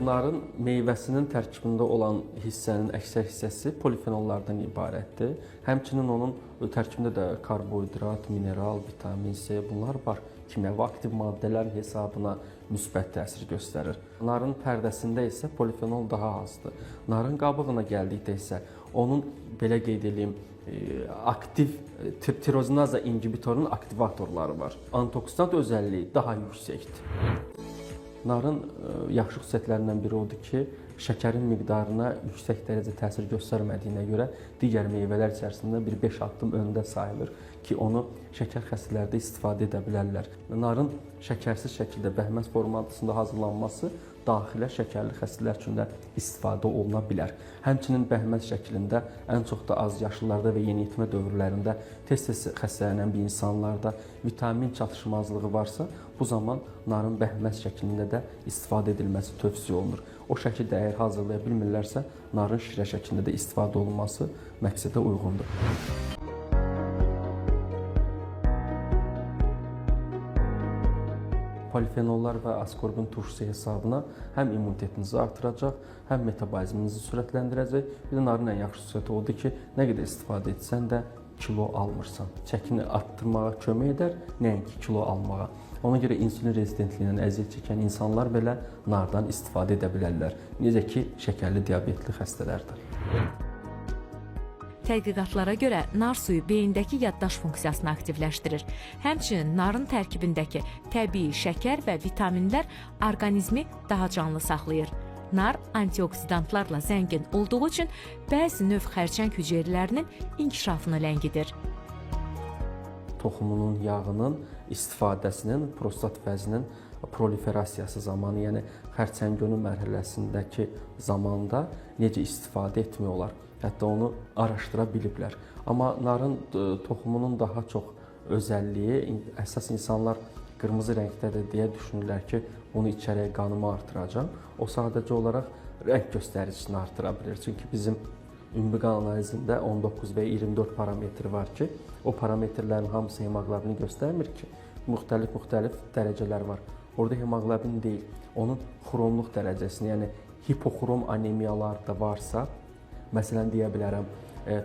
Narın meyvəsinin tərkibində olan hissənin əksər hissəsi polifenollardan ibarətdir. Həmçinin onun tərkibində də karbohidrat, mineral, vitamin C bunlar var. Kimyəvi aktiv maddələrin hesabına müsbət təsir göstərir. Narın pərdəsində isə polifenol daha azdır. Narın qabığına gəldikdə isə onun belə qeyd edeyim, aktiv tirozinaza inhibitorunun aktivatorları var. Antioksidant özəlliyi daha yüksəkdir. Narın yaxşı xüsusiyyətlərindən biri odur ki, şəkərin miqdarına yüksək dərəcə təsir göstərmədiyinə görə digər meyvələr içərisində bir 5 addım öndə sayılır ki, onu şəkər xəstələrdə istifadə edə bilərlər. Narın şəkərsiz şəkildə bəhməz formasında hazırlanması daxilə şəkərli xəstələr üçün də istifadə oluna bilər. Həmçinin bəhməz şəklində ən çox da az yaşlılarda və yeniyetmə dövrlərində tez-tez xəstələnən bir insanlarda vitamin çatışmazlığı varsa, bu zaman narın bəhməz şəklində də istifadə edilməsi tövsiyə olunur. O şəkildə əgər hazırlaya bilmirlərsə, narın şirə şəklində də istifadə olunması məqsədə uyğundur. Polifenollar və askorbin turşusu hesabına həm immunitetinizi artıracaq, həm metabolizminizi sürətləndirəcək. Bir də narın ən yaxşı xüsusiyyəti odur ki, nə qədər istifadə etsən də kilo almırsan. Çəkini artdırmağa kömək edər, nəinki kilo almağa. Ona görə insulin rezidentliyinə əziyyət çəkən insanlar belə nardan istifadə edə bilərlər. Necə ki, şəkərli diabetli xəstələrdir. Tədqiqatlara görə nar suyu beyindəki yaddaş funksiyasını aktivləşdirir. Həmçinin narın tərkibindəki təbii şəkər və vitaminlər orqanizmi daha canlı saxlayır. Nar antioksidantlarla zəngin olduğu üçün bəzi növ xərçəng hüceyrələrinin inkişafını ləngidir. Toxumunun yağının istifadəsinin prostat vəzinin proliferasiyası zamanı, yəni xərçəngönü mərhələsindəki zamanda necə istifadə etmək olar? Hətta onu araşdıra biliblər. Amma narın toxumunun daha çox özəlliyi, əsas insanlar qırmızı rəngdədir deyə düşünürlər ki, bunu içərək qanımı artıracaq. O sadəcə olaraq rəng göstəricisini artıra bilir. Çünki bizim ümumi qan analizində 19 və 24 parametri var ki, o parametrlərin hamısı hemoqlobini göstərmir ki, müxtəlif dərəcələr var. Orada hemoqlobin deyil, onun xromluq dərəcəsini, yəni hipoxrom anemiyalar da varsa, məsələn, deyə bilərəm,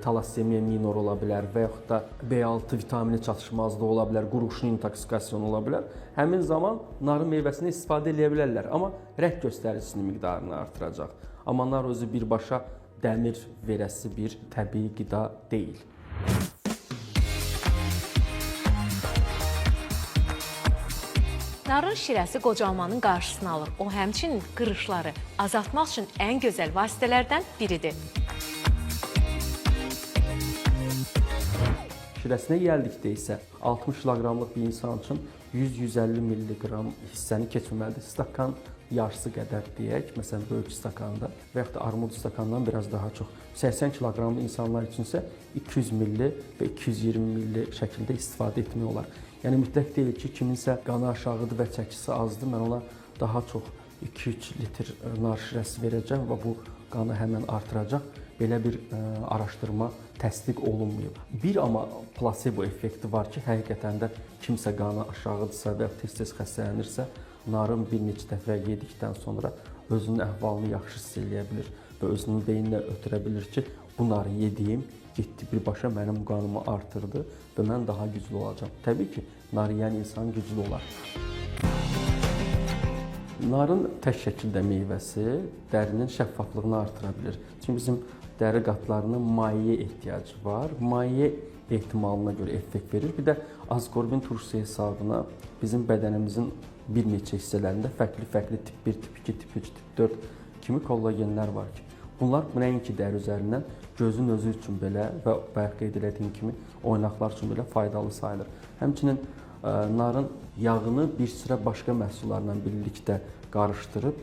talassemiya minor ola bilər və yaxud da B6 vitamini çatışmazlığı ola bilər, qurğuşun intoksikasiyonu ola bilər. Həmin zaman narın meyvəsini istifadə edə bilərlər, amma rəng göstəricisinin miqdarını artıracaq. Amma nar özü birbaşa dəmir verəsi bir təbii qida deyil. Narın şirəsi qocalmanın qarşısını alır. O həmçinin qırışları azaltmaq üçün ən gözəl vasitələrdən biridir. Şirəsinə gəldikdə isə 60 kiloqramlıq bir insan üçün 100-150 milliqram hissəni keçməlidir. Stakan yarısı qədər deyək, məsələn, böyük stakanda və yaxud da armud stakandan biraz daha çox. 80 kiloqramlı insanlar üçün isə 200 milli və 220 milli şəkildə istifadə etmək olar. Yəni, mütləq deyil ki, kiminsə qanı aşağıdır və çəkisi azdır, mən ona daha çox 2-3 litr nar şirəsi verəcəm və bu qanı həmən artıracaq. Belə bir araşdırma təsdiq olunmayıb. Bir amma plasebo effekti var ki, həqiqətən də kimsə qanı aşağıdırsa və tez-tez xəstələnirsə, narın bir neçə dəfə yedikdən sonra özünün əhvalını yaxşı hiss eləyə bilir və özünün beyninə ötürə bilir ki, bu narı yediyim, getdi birbaşa mənim qanımı artırdı və mən daha güclü olacağam. Təbii ki, nar yeyən insan güclü olar. Narın tək şəkildə meyvəsi dərinin şəffaflığını artıra bilir. Çünki bizim dəri qatlarına maye ehtiyacı var. Maye ehtimalına görə effekt verir. Bir də askorbin turşusu hesabına bizim bədənimizin bir neçə hissələrində fərqli tip 1, tip 2, tip 3, tip 4 kimi kollagenlər var ki, bunlar nəinki dəri üzərindən gözün özü üçün belə və bayaq qeyd etdiyim kimi oynaqlar üçün belə faydalı sayılır. Həmçinin narın yağını bir sıra başqa məhsullarla birlikdə qarışdırıb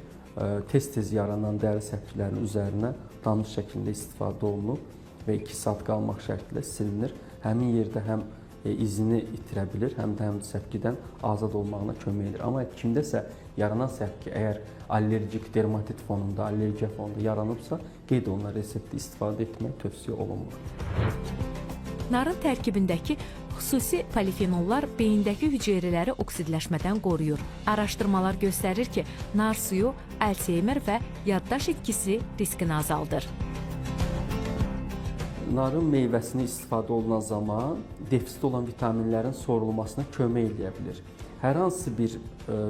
tez-tez yaranan dəri səpkilərinin üzərinə damla şəklində istifadə olunub və 2 saat qalmaq şərtilə silinir. Həmin yerdə həm izini itirə bilir, həm də səpkidən azad olmağına kömək edir. Amma kimdəsə yaranan səpki əgər allergik dermatit fonunda, allergiya fonunda yaranıbsa, qeyd olunan reseptdə istifadə etmək tövsiyə olunmur. Narın tərkibindəki xüsusi polifenollar beyindəki hüceyrələri oksidləşmədən qoruyur. Araşdırmalar göstərir ki, nar suyu Alzheimer və yaddaş itkisi riskini azaldır. Narın meyvəsini istifadə olunan zaman defisit olan vitaminlərin sorulmasına kömək edə bilər. Hər hansı bir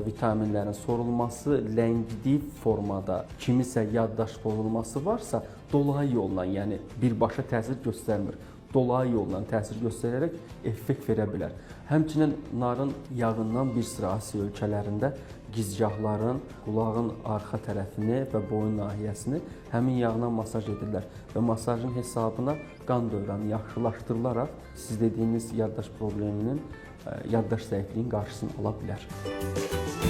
vitaminlərin sorulması ləngidiyi formada kimisə yaddaş pozulması varsa, dolayı yolla, yəni birbaşa təsir göstərmir. Dolayı yolla təsir göstərərək effekt verə bilər. Həmçinin narın yağından bir sıra Asiya ölkələrində gicgahların, qulağın arxa tərəfini və boyun nahiyəsini həmin yağla masaj edirlər və masajın hesabına qan dövranı yaxşılaşdırılaraq siz dediyiniz yaddaş probleminin, yaddaş zəifliyinin qarşısını ala bilər.